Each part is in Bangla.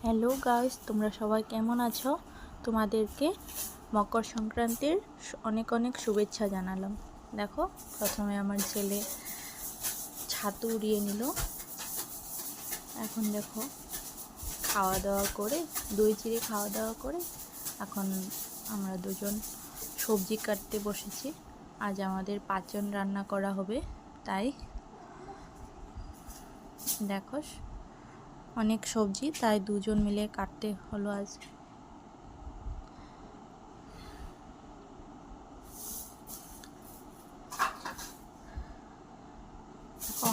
হ্যালো গাইস, তোমরা সবাই কেমন আছো? তোমাদেরকে মকর সংক্রান্তির অনেক অনেক শুভেচ্ছা জানালাম। দেখো, প্রথমে আমার ছেলে ছাতু উড়িয়ে নিল। এখন দেখো, খাওয়া দাওয়া করে দই চিড়ে খাওয়া দাওয়া করে এখন আমরা দুজন সবজি কাটতে বসেছি। আজ আমাদের 5 জন রান্না করা হবে, তাই দেখো অনেক সবজি, তাই দুজন মিলে কাটতে হলো আজ।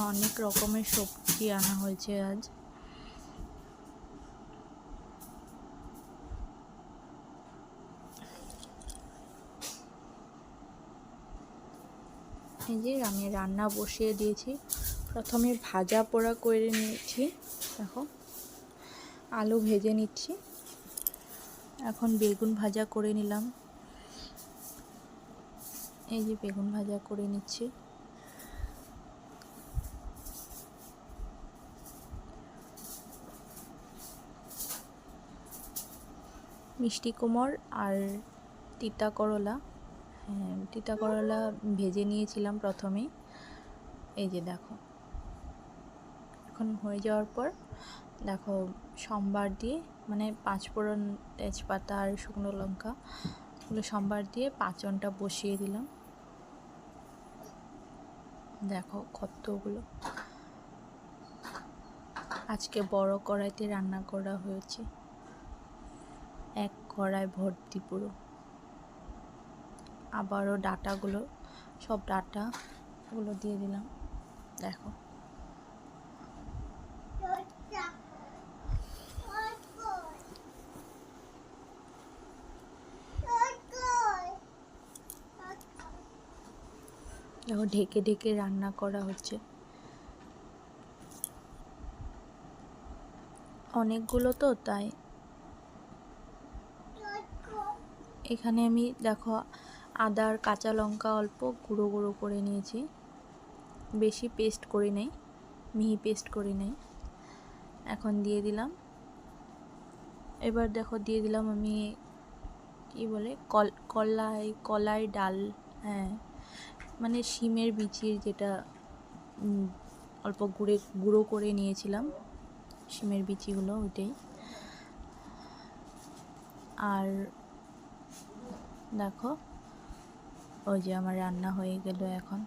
অনেক রকমের সবজি আনা হয়েছে আজ। এই যে আমি রান্না বসিয়ে দিয়েছি। প্রথমে ভাজা পোড়া করে নিয়েছি, দেখো আলু ভেজে নিচ্ছি। এখন বেগুন ভাজা করে নিলাম। এই যে বেগুন ভাজা করে নিচ্ছি। মিষ্টি কুমড় আর তিতা করলা, তিতা করলা ভেজে নিয়েছিলাম প্রথমেই। এই যে দেখো, এখন হয়ে যাওয়ার পর দেখো সম্বার দিয়ে, মানে 5 ফোড়ন, তেজপাতা আর শুকনো লঙ্কা এগুলো সম্বার দিয়ে পাঁচনটা বসিয়ে দিলাম। দেখো কতগুলো আজকে বড় কড়াইতে রান্না করা হয়েছে, এক কড়াই ভর্তি পুরো। আবারও ডাটাগুলো, সব ডাটাগুলো দিয়ে দিলাম। দেখো দেখো ঢেকে ঢেকে রান্না করা হচ্ছে। অনেকগুলো তো, তাই এখানে আমি দেখো আদা আর কাঁচা লঙ্কা অল্প গুঁড়ো গুঁড়ো করে নিয়েছি, বেশি পেস্ট করি নাই, মিহি পেস্ট করি নাই। এখন দিয়ে দিলাম। এবার দেখো দিয়ে দিলাম আমি কি বলে কলাই ডাল, মানে শিমের বিচির যেটা অল্প গুঁড়ো করে নিয়েছিলাম, শিমের বিচিগুলো ওইটাই। আর দেখো ওই যে আমার রান্না হয়ে গেল এখন।